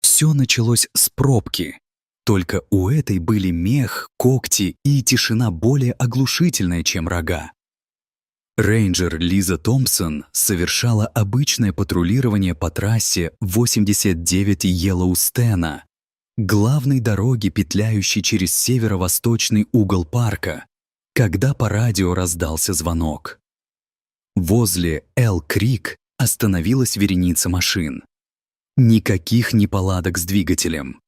Все началось с пробки. Только у этой были мех, когти и тишина более оглушительная, чем рога. Рейнджер Лиза Томпсон совершала обычное патрулирование по трассе 89 Йеллоустена, главной дороги, петляющей через северо-восточный угол парка, когда по радио раздался звонок. Возле Элл-Крик остановилась вереница машин. Никаких неполадок с двигателем.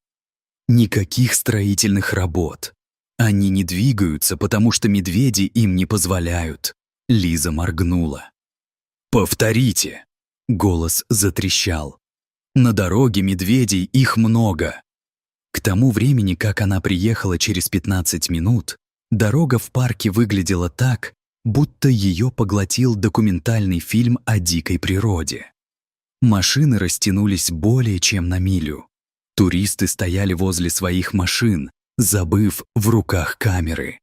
Никаких строительных работ. Они не двигаются, потому что медведи им не позволяют. Лиза моргнула. «Повторите!» Голос затрещал. «На дороге медведей их много». К тому времени, как она приехала через 15 минут, дорога в парке выглядела так, будто ее поглотил документальный фильм о дикой природе. Машины растянулись более чем на милю. Туристы стояли возле своих машин, забыв в руках камеры.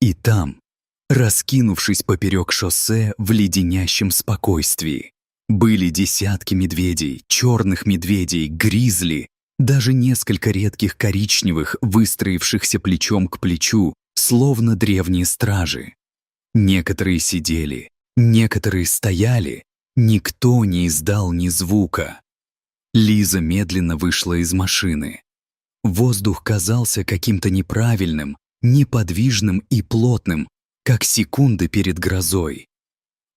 И там, раскинувшись поперек шоссе в леденящем спокойствии, были десятки медведей, черных медведей, гризли, даже несколько редких коричневых, выстроившихся плечом к плечу, словно древние стражи. Некоторые сидели, некоторые стояли, никто не издал ни звука. Лиза медленно вышла из машины. Воздух казался каким-то неправильным, неподвижным и плотным, как секунды перед грозой.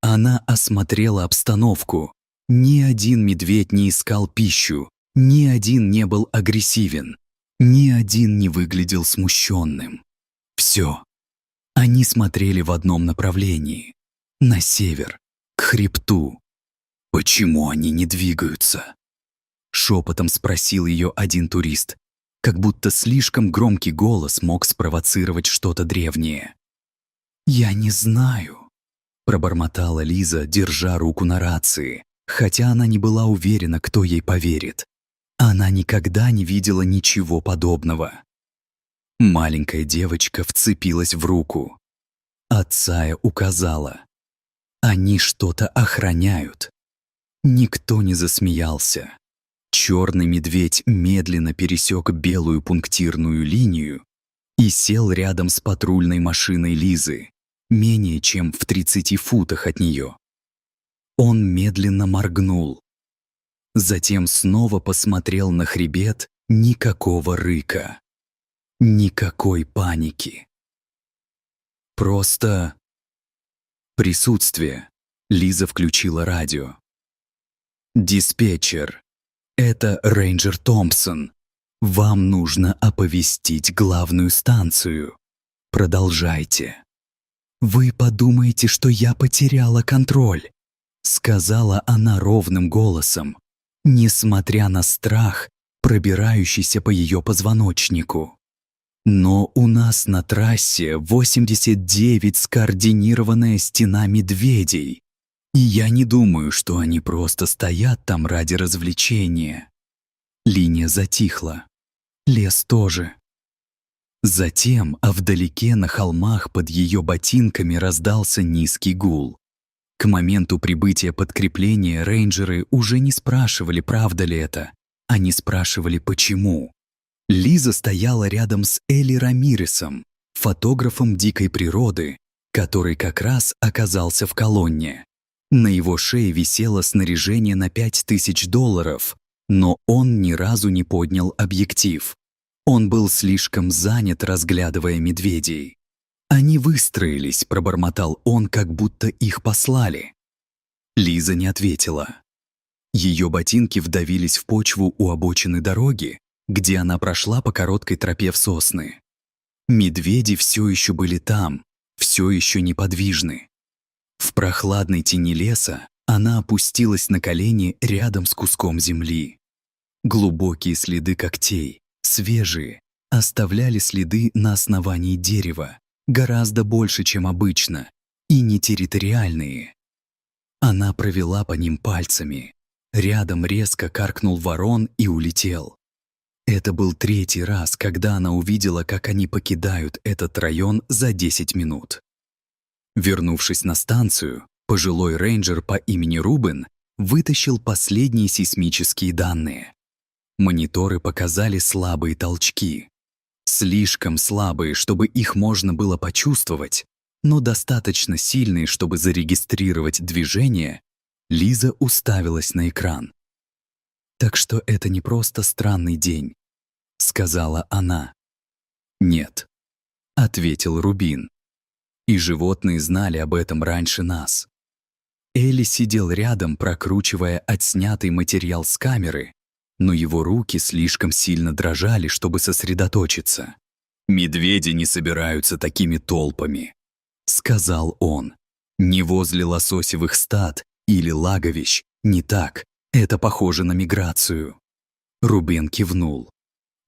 Она осмотрела обстановку. Ни один медведь не искал пищу, ни один не был агрессивен, ни один не выглядел смущенным. Все. Они смотрели в одном направлении, на север, к хребту. «Почему они не двигаются?» Шепотом спросил ее один турист, как будто слишком громкий голос мог спровоцировать что-то древнее. «Я не знаю», — пробормотала Лиза, держа руку на рации, хотя она не была уверена, кто ей поверит. Она никогда не видела ничего подобного. Маленькая девочка вцепилась в руку. Отцая указала. Они что-то охраняют. Никто не засмеялся. Черный медведь медленно пересек белую пунктирную линию и сел рядом с патрульной машиной Лизы, менее чем в 30 футах от нее. Он медленно моргнул. Затем снова посмотрел на хребет. Никакого рыка. Никакой паники. Просто присутствие. Лиза включила радио. «Диспетчер, это рейнджер Томпсон. Вам нужно оповестить главную станцию. Продолжайте». «Вы подумаете, что я потеряла контроль», — сказала она ровным голосом, несмотря на страх, пробирающийся по ее позвоночнику. «Но у нас на трассе 89 скоординированная стена медведей, и я не думаю, что они просто стоят там ради развлечения». Линия затихла. Лес тоже. Затем, а вдалеке на холмах под ее ботинками раздался низкий гул. К моменту прибытия подкрепления рейнджеры уже не спрашивали, правда ли это. Они спрашивали, почему. Лиза стояла рядом с Элли Рамиресом, фотографом дикой природы, который как раз оказался в колонне. На его шее висело снаряжение на $5000, но он ни разу не поднял объектив. Он был слишком занят, разглядывая медведей. «Они выстроились», — пробормотал он, как будто их послали. Лиза не ответила. Ее ботинки вдавились в почву у обочины дороги, где она прошла по короткой тропе в сосны. Медведи все еще были там, все еще неподвижны. В прохладной тени леса она опустилась на колени рядом с куском земли. Глубокие следы когтей, свежие, оставляли следы на основании дерева, гораздо больше, чем обычно, и не территориальные. Она провела по ним пальцами. Рядом резко каркнул ворон и улетел. Это был 3-й раз, когда она увидела, как они покидают этот район за 10 минут. Вернувшись на станцию, пожилой рейнджер по имени Рубен вытащил последние сейсмические данные. Мониторы показали слабые толчки. Слишком слабые, чтобы их можно было почувствовать, но достаточно сильные, чтобы зарегистрировать движение. Лиза уставилась на экран. «Так что это не просто странный день», — сказала она. «Нет», — ответил Рубин. «И животные знали об этом раньше нас». Элли сидел рядом, прокручивая отснятый материал с камеры, но его руки слишком сильно дрожали, чтобы сосредоточиться. «Медведи не собираются такими толпами», — сказал он. «Не возле лососевых стад или лаговищ, не так. Это похоже на миграцию». Рубен кивнул.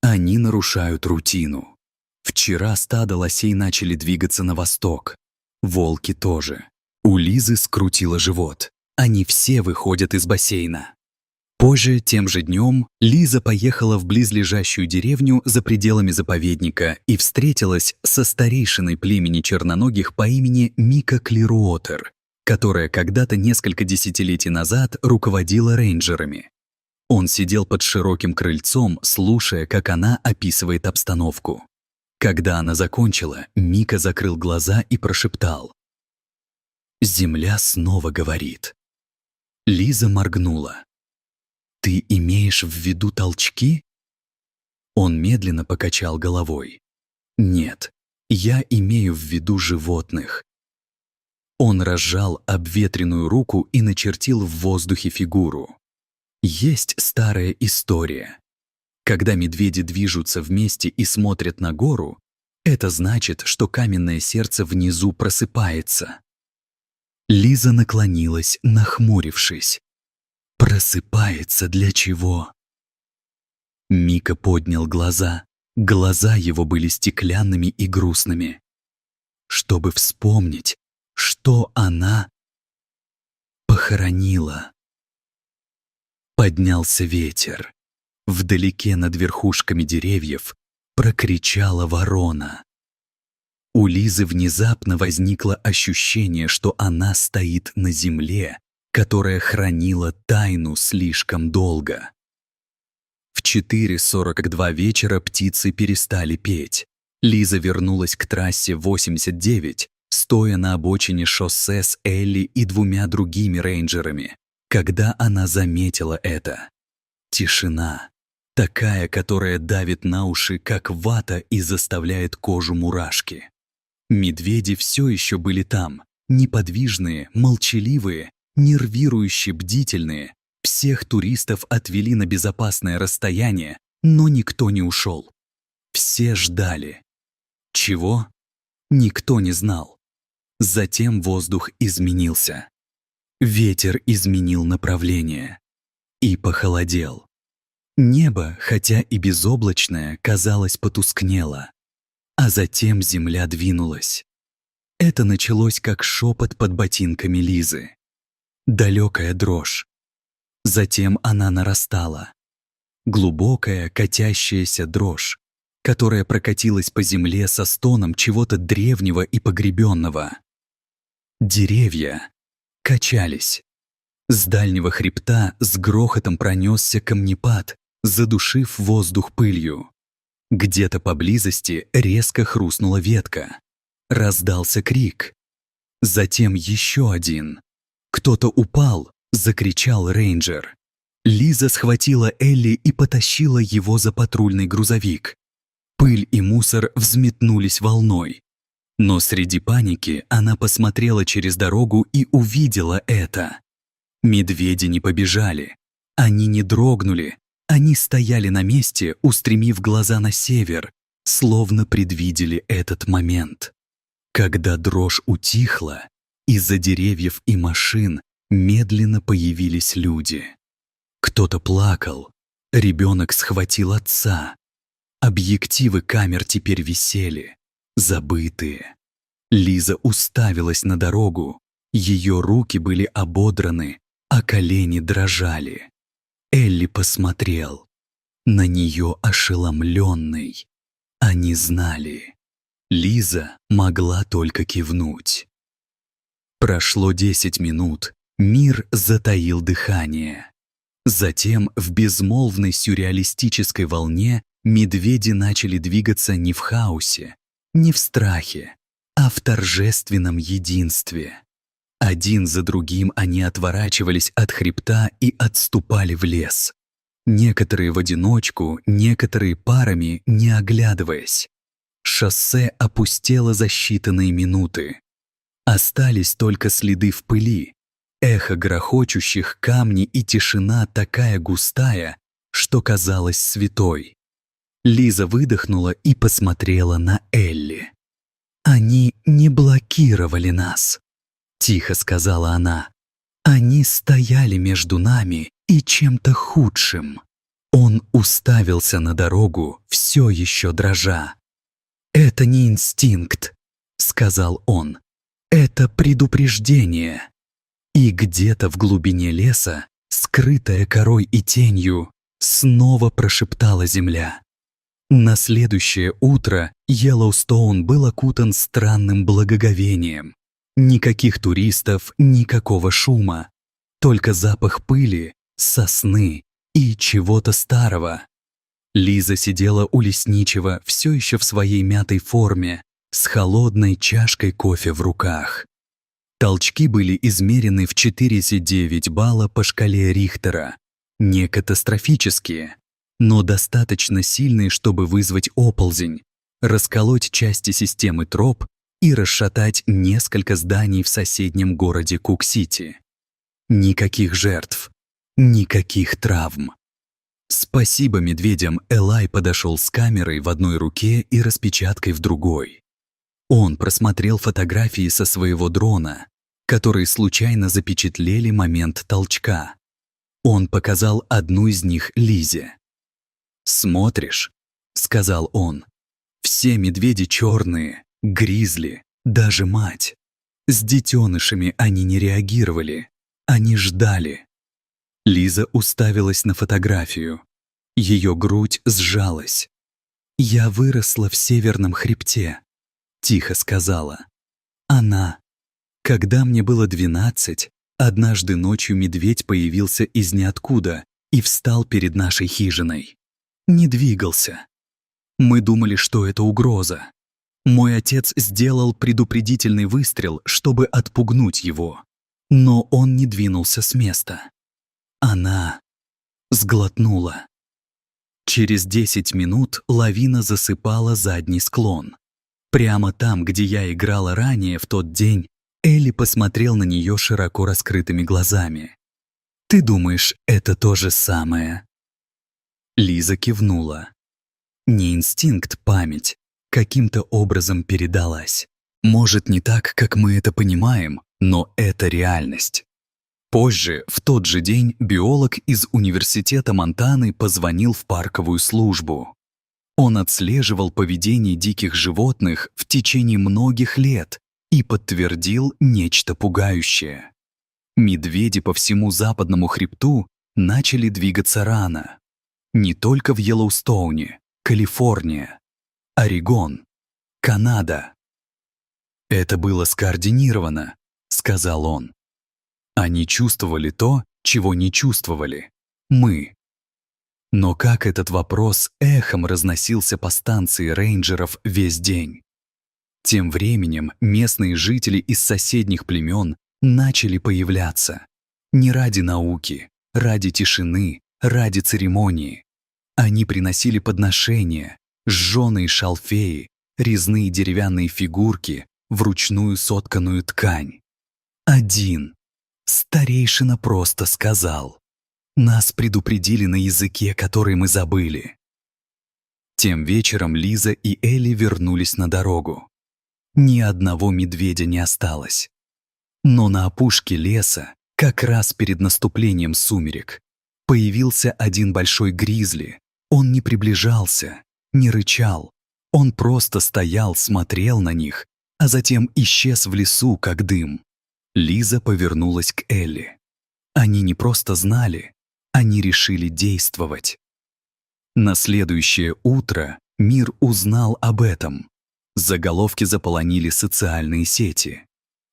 «Они нарушают рутину. Вчера стадо лосей начали двигаться на восток. Волки тоже. У Лизы скрутило живот. Они все выходят из бассейна». Позже, тем же днем, Лиза поехала в близлежащую деревню за пределами заповедника и встретилась со старейшиной племени черноногих по имени Мика Клируотер, которая когда-то несколько десятилетий назад руководила рейнджерами. Он сидел под широким крыльцом, слушая, как она описывает обстановку. Когда она закончила, Мика закрыл глаза и прошептал: «Земля снова говорит». Лиза моргнула. «Ты имеешь в виду толчки?» Он медленно покачал головой. «Нет, я имею в виду животных». Он разжал обветренную руку и начертил в воздухе фигуру. Есть старая история. Когда медведи движутся вместе и смотрят на гору, это значит, что каменное сердце внизу просыпается. Лиза наклонилась, нахмурившись. «Просыпается для чего?» Мика поднял глаза. Глаза его были стеклянными и грустными. Чтобы вспомнить, что она похоронила. Поднялся ветер. Вдалеке над верхушками деревьев прокричала ворона. У Лизы внезапно возникло ощущение, что она стоит на земле, которая хранила тайну слишком долго. В 4:42 вечера птицы перестали петь. Лиза вернулась к трассе 89, стоя на обочине шоссе с Элли и 2 другими рейнджерами, когда она заметила это. Тишина. Такая, которая давит на уши, как вата, и заставляет кожу мурашки. Медведи все еще были там, неподвижные, молчаливые, нервирующе бдительные. Всех туристов отвели на безопасное расстояние, но никто не ушел. Все ждали. Чего? Никто не знал. Затем воздух изменился. Ветер изменил направление и похолодел. Небо, хотя и безоблачное, казалось, потускнело. А затем земля двинулась. Это началось как шепот под ботинками Лизы. Далекая дрожь. Затем она нарастала. Глубокая, катящаяся дрожь, которая прокатилась по земле со стоном чего-то древнего и погребенного. Деревья качались. С дальнего хребта с грохотом пронесся камнепад, задушив воздух пылью. Где-то поблизости резко хрустнула ветка. Раздался крик. Затем еще один. «Кто-то упал!» — закричал рейнджер. Лиза схватила Элли и потащила его за патрульный грузовик. Пыль и мусор взметнулись волной. Но среди паники она посмотрела через дорогу и увидела это. Медведи не побежали. Они не дрогнули. Они стояли на месте, устремив глаза на север, словно предвидели этот момент. Когда дрожь утихла, из-за деревьев и машин медленно появились люди. Кто-то плакал. Ребенок схватил отца. Объективы камер теперь висели, забытые. Лиза уставилась на дорогу. Ее руки были ободраны, а колени дрожали. Элли посмотрел. На нее ошеломленный. Они знали. Лиза могла только кивнуть. Прошло 10 минут. Мир затаил дыхание. Затем в безмолвной сюрреалистической волне медведи начали двигаться не в хаосе, не в страхе, а в торжественном единстве. Один за другим они отворачивались от хребта и отступали в лес. Некоторые в одиночку, некоторые парами, не оглядываясь. Шоссе опустело за считанные минуты. Остались только следы в пыли, эхо грохочущих, камни и тишина такая густая, что казалась святой. Лиза выдохнула и посмотрела на Элли. «Они не блокировали нас», — тихо сказала она. «Они стояли между нами и чем-то худшим». Он уставился на дорогу, все еще дрожа. «Это не инстинкт», — сказал он. «Это предупреждение». И где-то в глубине леса, скрытая корой и тенью, снова прошептала земля. На следующее утро Йеллоустоун был окутан странным благоговением. Никаких туристов, никакого шума. Только запах пыли, сосны и чего-то старого. Лиза сидела у лесничего все еще в своей мятой форме, с холодной чашкой кофе в руках. Толчки были измерены в 49 балла по шкале Рихтера. Не катастрофические, но достаточно сильные, чтобы вызвать оползень, расколоть части системы троп и расшатать несколько зданий в соседнем городе Кук-Сити. Никаких жертв, никаких травм. Спасибо медведям, Элай подошел с камерой в одной руке и распечаткой в другой. Он просмотрел фотографии со своего дрона, которые случайно запечатлели момент толчка. Он показал одну из них Лизе. «Смотришь?» — сказал он. «Все медведи черные, гризли, даже мать. С детенышами они не реагировали, они ждали». Лиза уставилась на фотографию. Ее грудь сжалась. «Я выросла в Северном хребте», — тихо сказала. «Она. Когда мне было 12, однажды ночью медведь появился из ниоткуда и встал перед нашей хижиной. Не двигался. Мы думали, что это угроза. Мой отец сделал предупредительный выстрел, чтобы отпугнуть его, но он не двинулся с места. Она сглотнула. Через 10 минут лавина засыпала задний склон. Прямо там, где я играла ранее в тот день, Элли посмотрел на нее широко раскрытыми глазами. «Ты думаешь, это то же самое?» Лиза кивнула. Не инстинкт, память каким-то образом передалась. Может, не так, как мы это понимаем, но это реальность. Позже, в тот же день, биолог из Университета Монтаны позвонил в парковую службу. Он отслеживал поведение диких животных в течение многих лет и подтвердил нечто пугающее. Медведи по всему западному хребту начали двигаться рано. Не только в Йеллоустоуне, Калифорния, Орегон, Канада. «Это было скоординировано», — сказал он. «Они чувствовали то, чего не чувствовали. Мы». Но как этот вопрос эхом разносился по станции рейнджеров весь день. Тем временем местные жители из соседних племен начали появляться. Не ради науки, ради тишины, ради церемонии. Они приносили подношения, сжёные шалфеи, резные деревянные фигурки, вручную сотканную ткань. Один. Старейшина просто сказал. Нас предупредили на языке, который мы забыли. Тем вечером Лиза и Элли вернулись на дорогу. Ни одного медведя не осталось. Но на опушке леса, как раз перед наступлением сумерек, появился один большой гризли. Он не приближался, не рычал. Он просто стоял, смотрел на них, а затем исчез в лесу, как дым. Лиза повернулась к Элли. Они не просто знали, они решили действовать. На следующее утро мир узнал об этом. Заголовки заполонили социальные сети.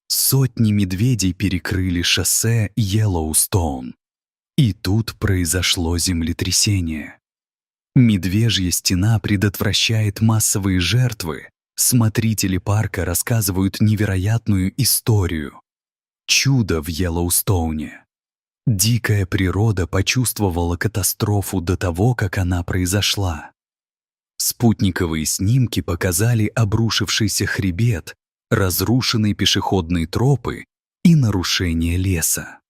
Сотни медведей перекрыли шоссе Йеллоустоун. И тут произошло землетрясение. Медвежья стена предотвращает массовые жертвы. Смотрители парка рассказывают невероятную историю. Чудо в Йеллоустоуне. Дикая природа почувствовала катастрофу до того, как она произошла. Спутниковые снимки показали обрушившийся хребет, разрушенные пешеходные тропы и нарушение леса.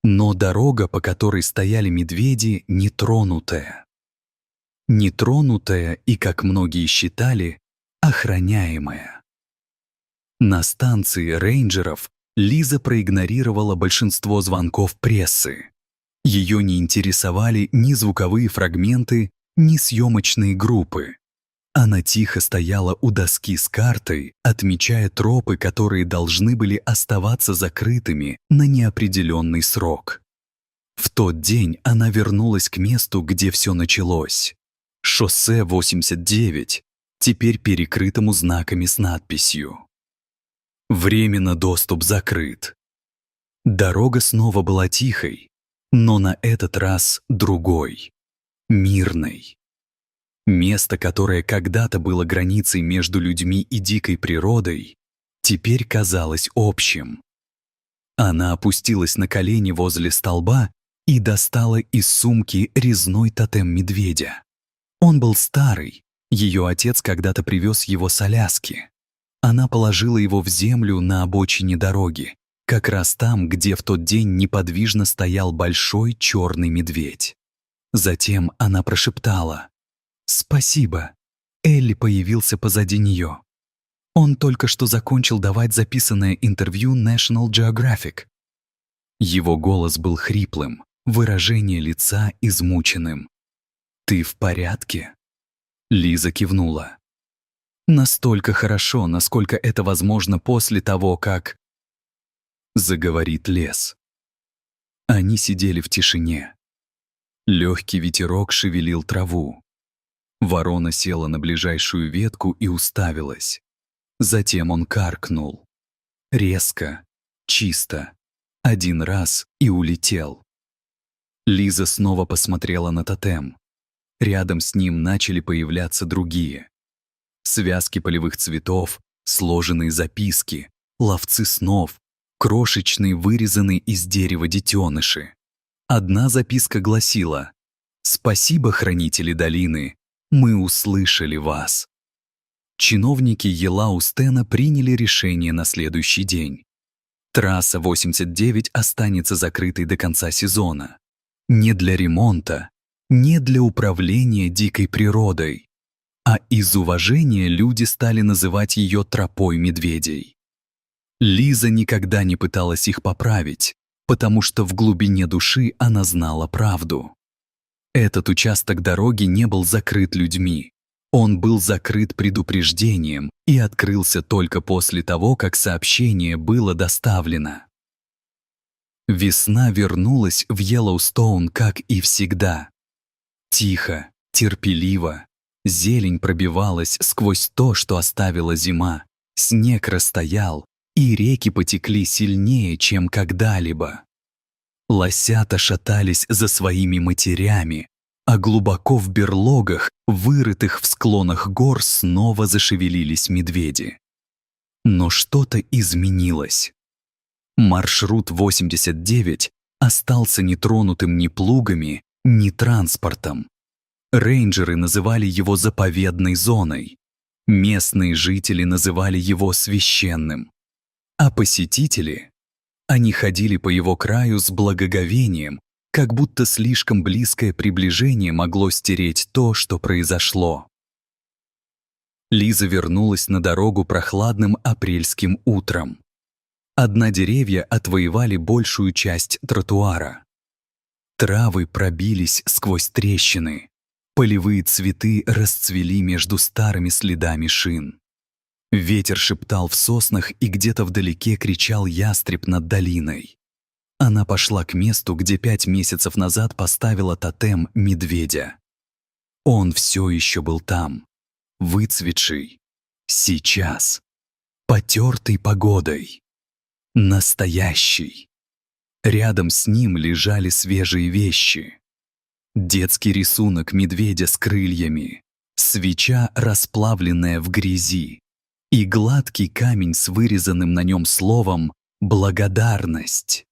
Но дорога, по которой стояли медведи, нетронутая. Нетронутая и, как многие считали, охраняемая. На станции рейнджеров Лиза проигнорировала большинство звонков прессы. Ее не интересовали ни звуковые фрагменты, ни съемочные группы. Она тихо стояла у доски с картой, отмечая тропы, которые должны были оставаться закрытыми на неопределенный срок. В тот день она вернулась к месту, где все началось. Шоссе 89, теперь перекрытому знаками с надписью «Временно доступ закрыт». Дорога снова была тихой, но на этот раз другой, мирной. Место, которое когда-то было границей между людьми и дикой природой, теперь казалось общим. Она опустилась на колени возле столба и достала из сумки резной тотем медведя. Он был старый, ее отец когда-то привез его с Аляски. Она положила его в землю на обочине дороги, как раз там, где в тот день неподвижно стоял большой черный медведь. Затем она прошептала: «Спасибо». Элли появился позади нее. Он только что закончил давать записанное интервью National Geographic. Его голос был хриплым, выражение лица измученным. «Ты в порядке?» Лиза кивнула. Настолько хорошо, насколько это возможно после того, как заговорит лес. Они сидели в тишине. Легкий ветерок шевелил траву. Ворона села на ближайшую ветку и уставилась. Затем он каркнул. Резко, чисто, один раз и улетел. Лиза снова посмотрела на тотем. Рядом с ним начали появляться другие. Связки полевых цветов, сложенные записки, ловцы снов, крошечные вырезанные из дерева детеныши. Одна записка гласила: «Спасибо, хранители долины, мы услышали вас». Чиновники Йеллоустена приняли решение на следующий день. Трасса 89 останется закрытой до конца сезона. Не для ремонта, не для управления дикой природой, а из уважения люди стали называть ее тропой медведей. Лиза никогда не пыталась их поправить, потому что в глубине души она знала правду. Этот участок дороги не был закрыт людьми. Он был закрыт предупреждением и открылся только после того, как сообщение было доставлено. Весна вернулась в Йеллоустоун, как и всегда. Тихо, терпеливо. Зелень пробивалась сквозь то, что оставила зима. Снег растаял, и реки потекли сильнее, чем когда-либо. Лосята шатались за своими матерями, а глубоко в берлогах, вырытых в склонах гор, снова зашевелились медведи. Но что-то изменилось. Маршрут 89 остался нетронутым ни плугами, ни транспортом. Рейнджеры называли его заповедной зоной. Местные жители называли его священным. А посетители? Они ходили по его краю с благоговением, как будто слишком близкое приближение могло стереть то, что произошло. Лиза вернулась на дорогу прохладным апрельским утром. Деревья отвоевали большую часть тротуара. Травы пробились сквозь трещины. Полевые цветы расцвели между старыми следами шин. Ветер шептал в соснах, и где-то вдалеке кричал ястреб над долиной. Она пошла к месту, где 5 месяцев назад поставила тотем медведя. Он все еще был там, выцветший, сейчас, потертый погодой, настоящий. Рядом с ним лежали свежие вещи. Детский рисунок медведя с крыльями, свеча, расплавленная в грязи, и гладкий камень с вырезанным на нем словом «благодарность».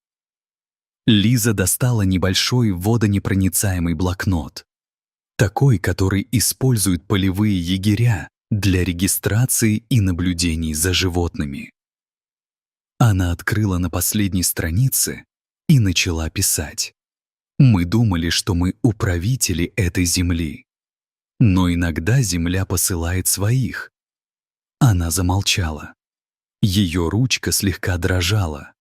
Лиза достала небольшой водонепроницаемый блокнот, такой, который используют полевые егеря для регистрации и наблюдений за животными. Она открыла на последней странице и начала писать. «Мы думали, что мы управители этой земли. Но иногда земля посылает своих». Она замолчала. Ее ручка слегка дрожала.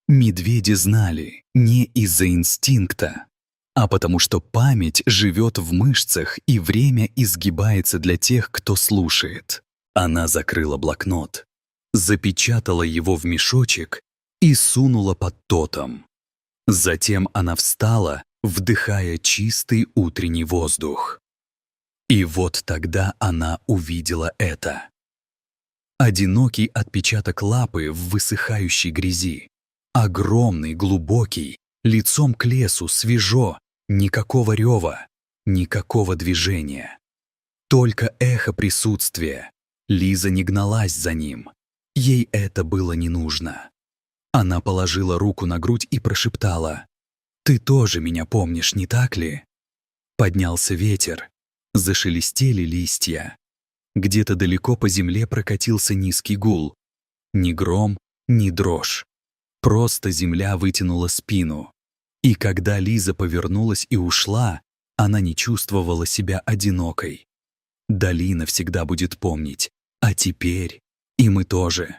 Медведи знали не из-за инстинкта, а потому что память живет в мышцах и время изгибается для тех, кто слушает. Она закрыла блокнот, запечатала его в мешочек и сунула под тотем. Затем она встала, вдыхая чистый утренний воздух. И вот тогда она увидела это. Одинокий отпечаток лапы в высыхающей грязи. Огромный, глубокий, лицом к лесу, свежо, никакого рева, никакого движения. Только эхо присутствия. Лиза не гналась за ним. Ей это было не нужно. Она положила руку на грудь и прошептала: «Ты тоже меня помнишь, не так ли?» Поднялся ветер. Зашелестели листья. Где-то далеко по земле прокатился низкий гул. Ни гром, ни дрожь. Просто земля вытянула спину. И когда Лиза повернулась и ушла, она не чувствовала себя одинокой. Долина всегда будет помнить. А теперь и мы тоже.